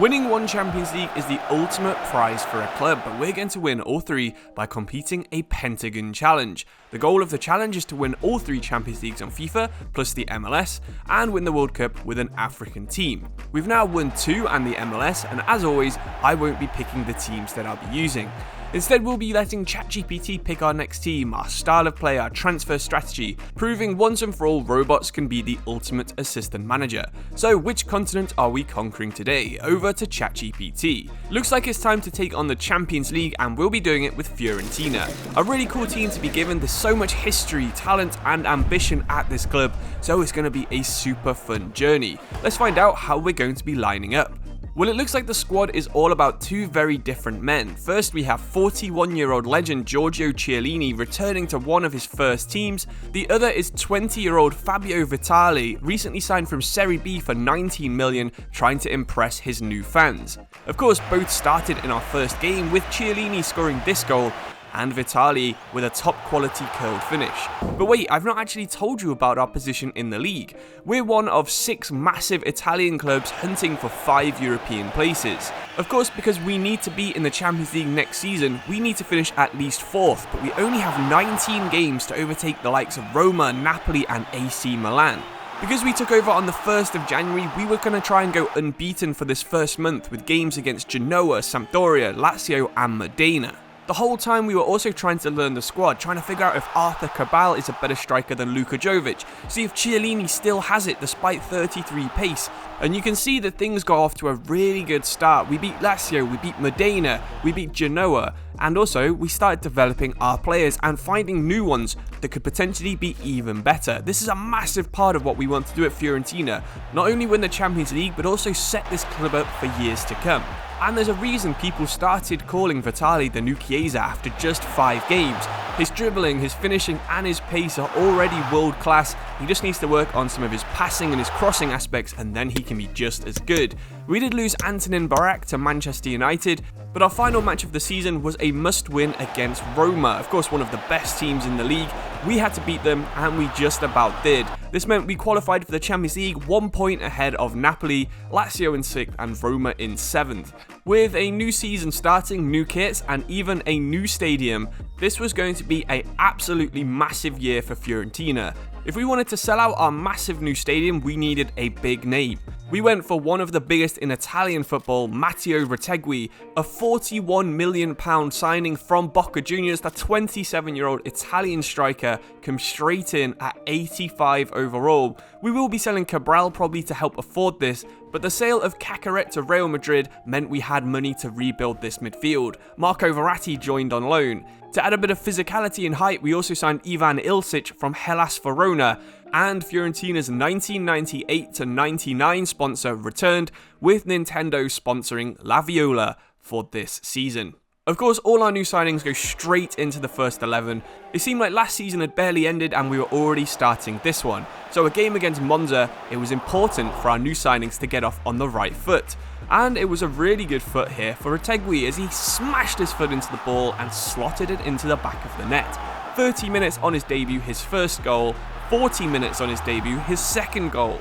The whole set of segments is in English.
Winning one Champions League is the ultimate prize for a club, but we're going to win all three by completing a pentagon challenge. The goal of the challenge is to win all three Champions Leagues on FIFA, plus the MLS, and win the World Cup with an African team. We've now won two and the MLS, and as always, I won't be picking the teams that I'll be using. Instead, we'll be letting ChatGPT pick our next team, our style of play, our transfer strategy, proving once and for all robots can be the ultimate assistant manager. So which continent are we conquering today? Over to ChatGPT. Looks like it's time to take on the Champions League, and we'll be doing it with Fiorentina. A really cool team to be given. There's so much history, talent and ambition at this club, so it's going to be a super fun journey. Let's find out how we're going to be lining up. Well, it looks like the squad is all about two very different men. First, we have 41-year-old legend Giorgio Chiellini returning to one of his first teams. The other is 20-year-old Fabio Vitali, recently signed from Serie B for 19 million, trying to impress his new fans. Of course, both started in our first game, with Chiellini scoring this goal, and Vitali with a top quality curled finish. But wait, I've not actually told you about our position in the league. We're one of 6 massive Italian clubs hunting for 5 European places. Of course, because we need to be in the Champions League next season, we need to finish at least 4th, but we only have 19 games to overtake the likes of Roma, Napoli and AC Milan. Because we took over on the 1st of January, we were going to try and go unbeaten for this first month with games against Genoa, Sampdoria, Lazio and Modena. The whole time we were also trying to learn the squad, trying to figure out if Arthur Cabal is a better striker than Luka Jovic, see if Chiellini still has it despite 33 pace, and you can see that things got off to a really good start. We beat Lazio, we beat Modena, we beat Genoa, and also we started developing our players and finding new ones that could potentially be even better. This is a massive part of what we want to do at Fiorentina, not only win the Champions League but also set this club up for years to come. And there's a reason people started calling Vitali the new Chiesa after just 5 games. His dribbling, his finishing and his pace are already world class. He just needs to work on some of his passing and his crossing aspects, and then he can be just as good. We did lose Antonin Barak to Manchester United, but our final match of the season was a must-win against Roma, of course one of the best teams in the league. We had to beat them, and we just about did. This meant we qualified for the Champions League 1 point ahead of Napoli, Lazio in 6th and Roma in 7th. With a new season starting, new kits and even a new stadium, this was going to be an absolutely massive year for Fiorentina. If we wanted to sell out our massive new stadium, we needed a big name. We went for one of the biggest in Italian football, Matteo Retegui, a £41 million signing from Boca Juniors. The 27-year-old Italian striker comes straight in at 85 overall. We will be selling Cabral probably to help afford this, but the sale of Cacaret to Real Madrid meant we had money to rebuild this midfield. Marco Verratti joined on loan. To add a bit of physicality and height, we also signed Ivan Ilicic from Hellas Verona, and Fiorentina's 1998-99 sponsor returned, with Nintendo sponsoring La Viola for this season. Of course, all our new signings go straight into the first 11. It seemed like last season had barely ended and we were already starting this one. So a game against Monza, it was important for our new signings to get off on the right foot. And it was a really good foot here for Retegui as he smashed his foot into the ball and slotted it into the back of the net. 30 minutes on his debut, his first goal. 40 minutes on his debut, his second goal.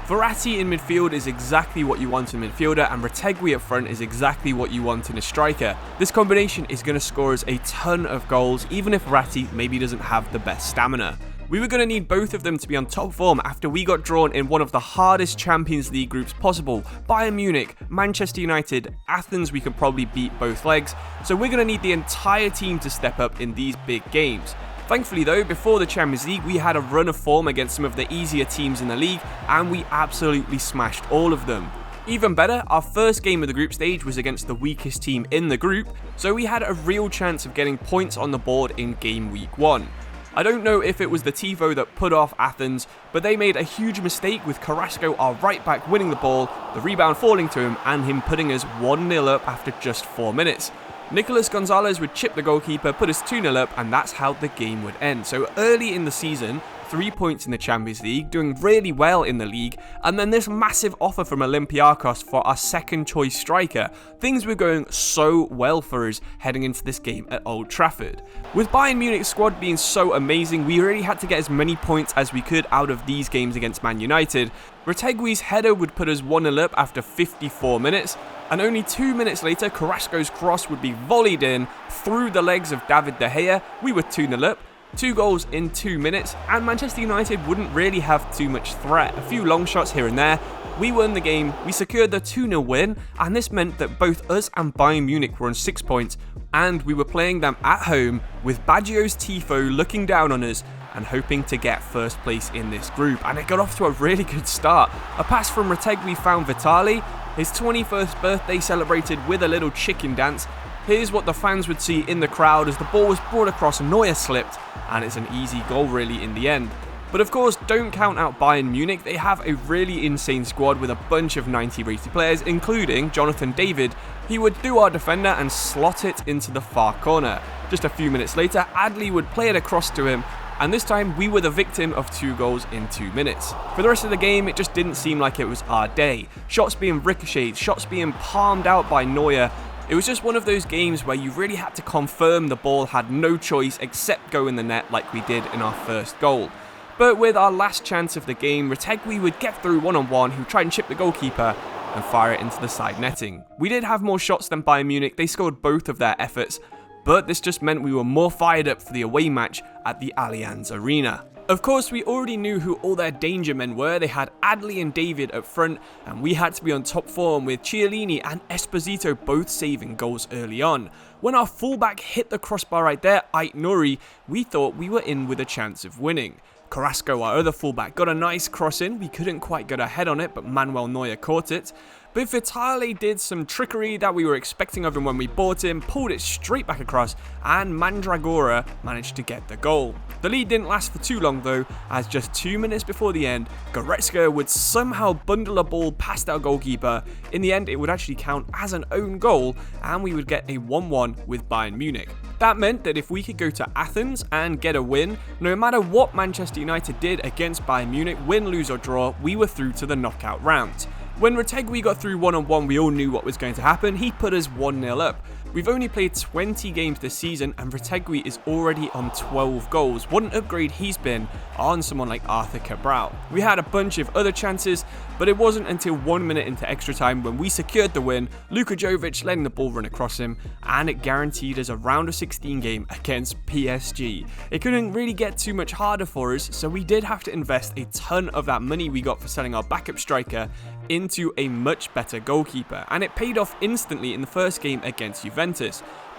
Verratti in midfield is exactly what you want in a midfielder, and Retegui up front is exactly what you want in a striker. This combination is going to score us a ton of goals, even if Verratti maybe doesn't have the best stamina. We were going to need both of them to be on top form after we got drawn in one of the hardest Champions League groups possible. Bayern Munich, Manchester United, Athens we could probably beat both legs, so we're going to need the entire team to step up in these big games. Thankfully though, before the Champions League, we had a run of form against some of the easier teams in the league, and we absolutely smashed all of them. Even better, our first game of the group stage was against the weakest team in the group, so we had a real chance of getting points on the board in game week 1. I don't know if it was the Tifo that put off Athens, but they made a huge mistake with Carrasco, our right back, winning the ball, the rebound falling to him, and him putting us 1-0 up after just 4 minutes. Nicolas Gonzalez would chip the goalkeeper, put us 2-0 up, and that's how the game would end. So early in the season, 3 points in the Champions League, doing really well in the league, and then this massive offer from Olympiacos for our second choice striker. Things were going so well for us heading into this game at Old Trafford. With Bayern Munich's squad being so amazing, we really had to get as many points as we could out of these games against Man United. Retegui's header would put us 1-0 up after 54 minutes, and only 2 minutes later, Carrasco's cross would be volleyed in through the legs of David De Gea. We were 2-0 up. 2 goals in 2 minutes, and Manchester United wouldn't really have too much threat. A few long shots here and there. We won the game, we secured the 2-0 win, and this meant that both us and Bayern Munich were on 6 points, and we were playing them at home with Baggio's Tifo looking down on us and hoping to get first place in this group, and it got off to a really good start. A pass from Retegui found Vitali, his 21st birthday celebrated with a little chicken dance. Here's what the fans would see in the crowd as the ball was brought across, Neuer slipped, and it's an easy goal really in the end. But of course, don't count out Bayern Munich. They have a really insane squad with a bunch of 90 rated players, including Jonathan David. He would do our defender and slot it into the far corner. Just a few minutes later, Adli would play it across to him, and this time we were the victim of 2 goals in 2 minutes. For the rest of the game, it just didn't seem like it was our day. Shots being ricocheted, shots being palmed out by Neuer. It was just one of those games where you really had to confirm the ball had no choice except go in the net like we did in our first goal. But with our last chance of the game, Retegui would get through one-on-one, who tried and chip the goalkeeper and fire it into the side netting. We did have more shots than Bayern Munich, they scored both of their efforts, but this just meant we were more fired up for the away match at the Allianz Arena. Of course, we already knew who all their danger men were. They had Adli and David up front, and we had to be on top form with Chiellini and Esposito both saving goals early on. When our fullback hit the crossbar right there, Ait Nouri, we thought we were in with a chance of winning. Carrasco, our other fullback, got a nice cross in. We couldn't quite get a head on it, but Manuel Neuer caught it. But Vitali did some trickery that we were expecting of him when we bought him, pulled it straight back across, and Mandragora managed to get the goal. The lead didn't last for too long though, as just 2 minutes before the end, Goretzka would somehow bundle a ball past our goalkeeper. In the end, it would actually count as an own goal, and we would get a 1-1 with Bayern Munich. That meant that if we could go to Athens and get a win, no matter what Manchester United did against Bayern Munich, win, lose or draw, we were through to the knockout round. When Retegui got through one-on-one, we all knew what was going to happen. He put us 1-0 up. We've only played 20 games this season, and Retegui is already on 12 goals. What an upgrade he's been on someone like Arthur Cabral. We had a bunch of other chances, but it wasn't until 1 minute into extra time when we secured the win, Luka Jovic letting the ball run across him, and it guaranteed us a round of 16 game against PSG. It couldn't really get too much harder for us, so we did have to invest a ton of that money we got for selling our backup striker into a much better goalkeeper, and it paid off instantly in the first game against Juventus.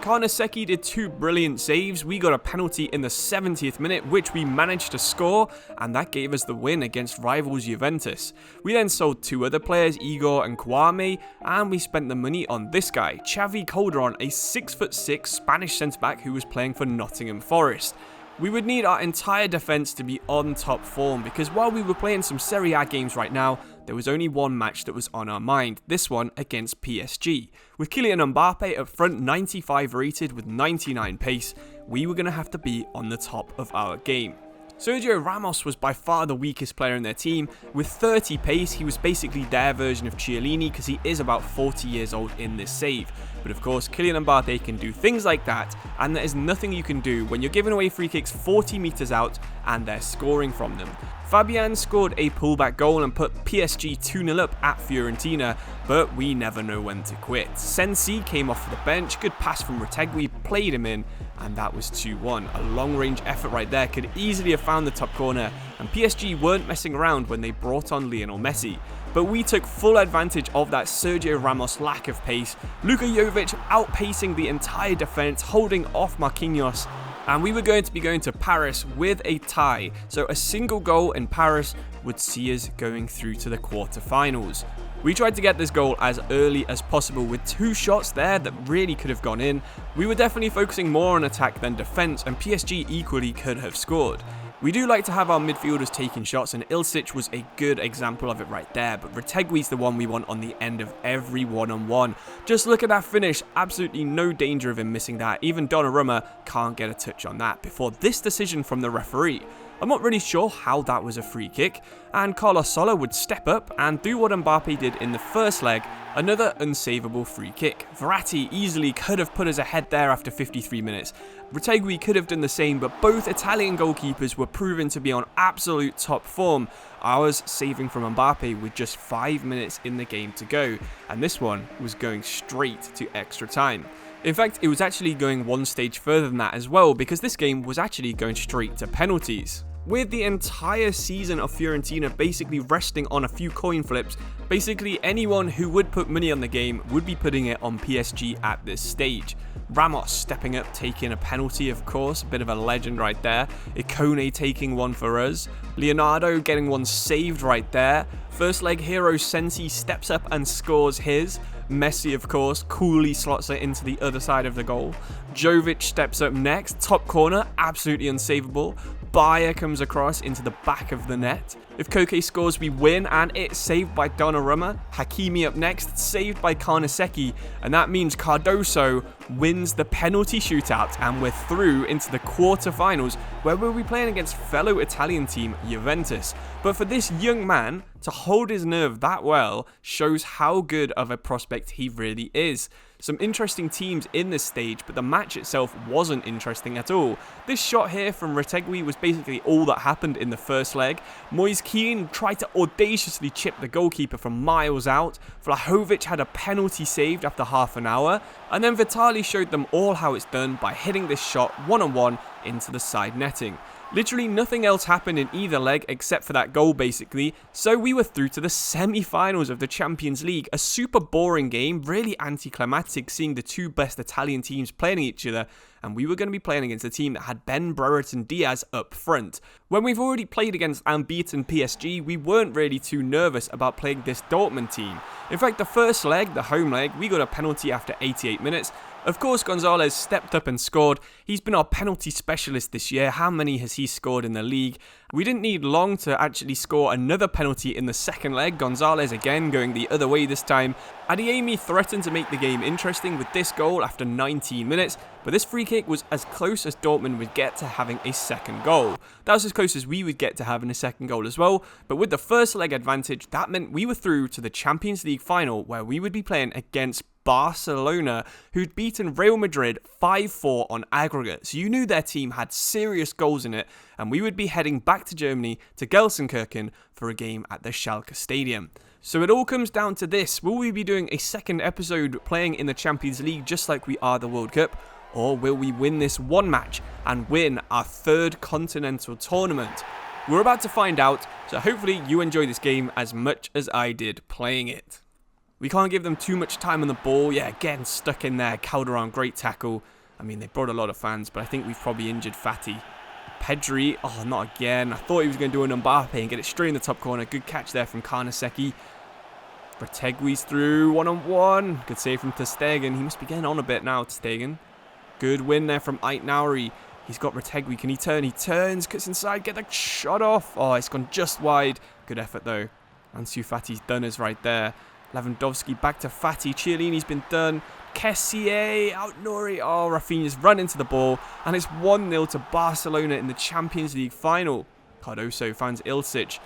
Karnaseki did 2 brilliant saves. We got a penalty in the 70th minute, which we managed to score, and that gave us the win against rivals Juventus. We then sold 2 other players, Igor and Kwame, and we spent the money on this guy, Xavi Calderon, a 6'6" Spanish centre-back who was playing for Nottingham Forest. We would need our entire defence to be on top form, because while we were playing some Serie A games right now, there was only one match that was on our mind, this one against PSG. With Kylian Mbappe up front, 95 rated with 99 pace, we were going to have to be on the top of our game. Sergio Ramos was by far the weakest player in their team. With 30 pace, he was basically their version of Chiellini because he is about 40 years old in this save. But of course, Kylian Mbappe can do things like that, and there is nothing you can do when you're giving away free kicks 40 metres out and they're scoring from them. Fabian scored a pullback goal and put PSG 2-0 up at Fiorentina, but we never know when to quit. Sensi came off the bench, good pass from Retegui, played him in, and that was 2-1. A long-range effort right there, could easily have found the top corner, and PSG weren't messing around when they brought on Lionel Messi. But we took full advantage of that Sergio Ramos lack of pace, Luka Jovic outpacing the entire defence, holding off Marquinhos, and we were going to be going to Paris with a tie, so a single goal in Paris would see us going through to the quarterfinals. We tried to get this goal as early as possible with 2 shots there that really could have gone in. We were definitely focusing more on attack than defence, and PSG equally could have scored. We do like to have our midfielders taking shots, and Ilicic was a good example of it right there, but Retegui's the one we want on the end of every one-on-one. Just look at that finish, absolutely no danger of him missing that. Even Donnarumma can't get a touch on that before this decision from the referee. I'm not really sure how that was a free kick, and Carlos Soler would step up and do what Mbappe did in the first leg, another unsavable free kick. Verratti easily could have put us ahead there after 53 minutes. Retegui could have done the same, but both Italian goalkeepers were proven to be on absolute top form. Ours saving from Mbappe with just 5 minutes in the game to go, and this one was going straight to extra time. In fact, it was actually going one stage further than that as well, because this game was actually going straight to penalties. With the entire season of Fiorentina basically resting on a few coin flips, basically anyone who would put money on the game would be putting it on PSG at this stage. Ramos stepping up, taking a penalty, of course, a bit of a legend right there. Ikone taking one for us. Leonardo getting one saved right there. First leg hero Sensi steps up and scores his. Messi, of course, coolly slots it into the other side of the goal. Jovic steps up next. Top corner, absolutely unsavable. Bayer comes across into the back of the net. If Koke scores, we win, and it's saved by Donnarumma. Hakimi up next, saved by Carnesecchi, and that means Cardoso wins the penalty shootout, and we're through into the quarterfinals, where we'll be playing against fellow Italian team Juventus. But for this young man to hold his nerve that well shows how good of a prospect he really is. Some interesting teams in this stage, but the match itself wasn't interesting at all. This shot here from Retegui was basically all that happened in the first leg. Moise Kean tried to audaciously chip the goalkeeper from miles out. Vlahovic had a penalty saved after half an hour. And then Vitali showed them all how it's done by hitting this shot one-on-one into the side netting. Literally nothing else happened in either leg except for that goal basically, so we were through to the semi-finals of the Champions League. A super boring game, really anticlimactic seeing the two best Italian teams playing each other, and we were going to be playing against a team that had Ben Brereton Diaz up front. When we've already played against unbeaten PSG, we weren't really too nervous about playing this Dortmund team. In fact, the first leg, the home leg, we got a penalty after 88 minutes. Of course, Gonzalez stepped up and scored. He's been our penalty specialist this year. How many has he scored in the league? We didn't need long to actually score another penalty in the second leg. Gonzalez again going the other way this time. Adeyemi threatened to make the game interesting with this goal after 19 minutes, but this free kick was as close as Dortmund would get to having a second goal. That was as close as we would get to having a second goal as well, but with the first leg advantage, that meant we were through to the Champions League final, where we would be playing against Barcelona, who'd beaten Real Madrid 5-4 on aggregate, so you knew their team had serious goals in it, and we would be heading back to Germany to Gelsenkirchen for a game at the Schalke Stadium. So it all comes down to this: will we be doing a second episode playing in the Champions League just like we are the World Cup, or will we win this one match and win our third continental tournament? We're about to find out, so hopefully you enjoy this game as much as I did playing it. We can't give them too much time on the ball. Yeah, getting stuck in there. Calderon, great tackle. I mean, they brought a lot of fans, but I think we've probably injured Fati. Pedri, oh, not again. I thought he was going to do an Mbappe and get it straight in the top corner. Good catch there from Carnesecchi. Retegui's through, one-on-one. Good save from ter Stegen. He must be getting on a bit now, ter Stegen. Good win there from Ait Nouri. He's got Retegui. Can he turn? He turns, cuts inside, get the shot off. Oh, it's gone just wide. Good effort, though. Ansu Fati's done us right there. Lewandowski back to Fati. Chiellini's been done. Kessié, out Nouri. Oh, Rafinha's run into the ball. And it's 1-0 to Barcelona in the Champions League final. Cardoso finds Ilicic.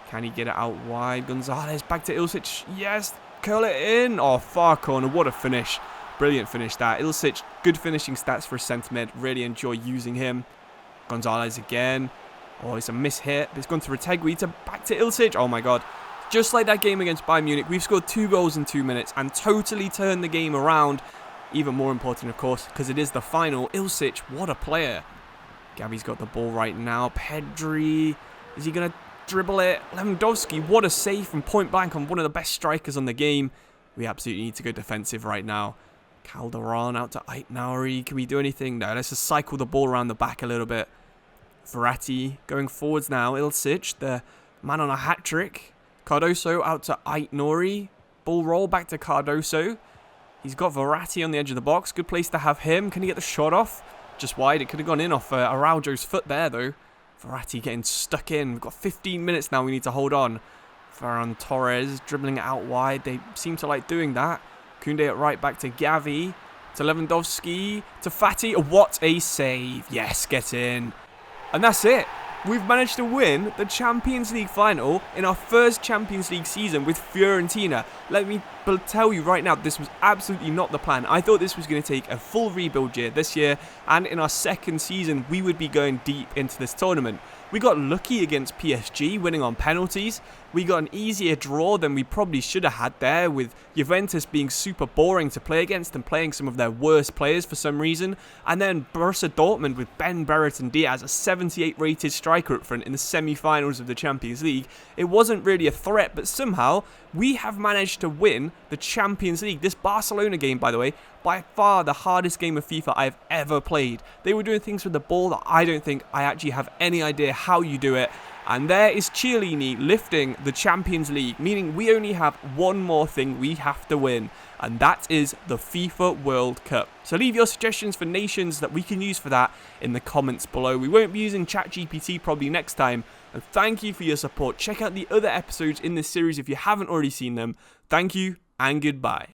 Can he get it out wide? Gonzalez back to Ilicic. Yes, curl it in. Oh, far corner. What a finish. Brilliant finish that. Ilicic, good finishing stats for a centre mid. Really enjoy using him. Gonzalez again. Oh, it's a miss hit. But it's gone to Retegui. Back to Ilicic. Oh, my God. Just like that game against Bayern Munich, we've scored 2 goals in 2 minutes and totally turned the game around. Even more important, of course, because it is the final. Ilicic, what a player. Gavi's got the ball right now. Pedri, is he going to dribble it? Lewandowski, what a save from point blank on one of the best strikers on the game. We absolutely need to go defensive right now. Calderon out to Ait Nouri. Can we do anything? No, let's just cycle the ball around the back a little bit. Verratti going forwards now. Ilicic, the man on a hat-trick. Cardoso out to Ait Nouri. Ball roll back to Cardoso. He's got Verratti on the edge of the box. Good place to have him. Can he get the shot off? Just wide. It could have gone in off Araujo's foot there, though. Verratti getting stuck in. We've got 15 minutes now we need to hold on. Ferran Torres dribbling it out wide. They seem to like doing that. Koundé at right back to Gavi. To Lewandowski. To Fati. What a save. Yes, get in. And that's it. we've managed to win the Champions League final in our first Champions League season with Fiorentina. Let me tell you right now, this was absolutely not the plan. I thought this was going to take a full rebuild year this year, and in our second season, we would be going deep into this tournament. We got lucky against PSG, winning on penalties. We got an easier draw than we probably should have had there, with Juventus being super boring to play against and playing some of their worst players for some reason. And then Borussia Dortmund with Ben Barrett and Diaz, a 78 rated striker up front in the semi-finals of the Champions League. It wasn't really a threat, but somehow we have managed to win the Champions League. This Barcelona game, by the way, by far the hardest game of FIFA I've ever played. They were doing things with the ball that I don't think I actually have any idea how you do it. And there is Chiellini lifting the Champions League, meaning we only have one more thing we have to win, and that is the FIFA World Cup. So leave your suggestions for nations that we can use for that in the comments below. We won't be using ChatGPT probably next time, and thank you for your support. Check out the other episodes in this series if you haven't already seen them. Thank you, and goodbye.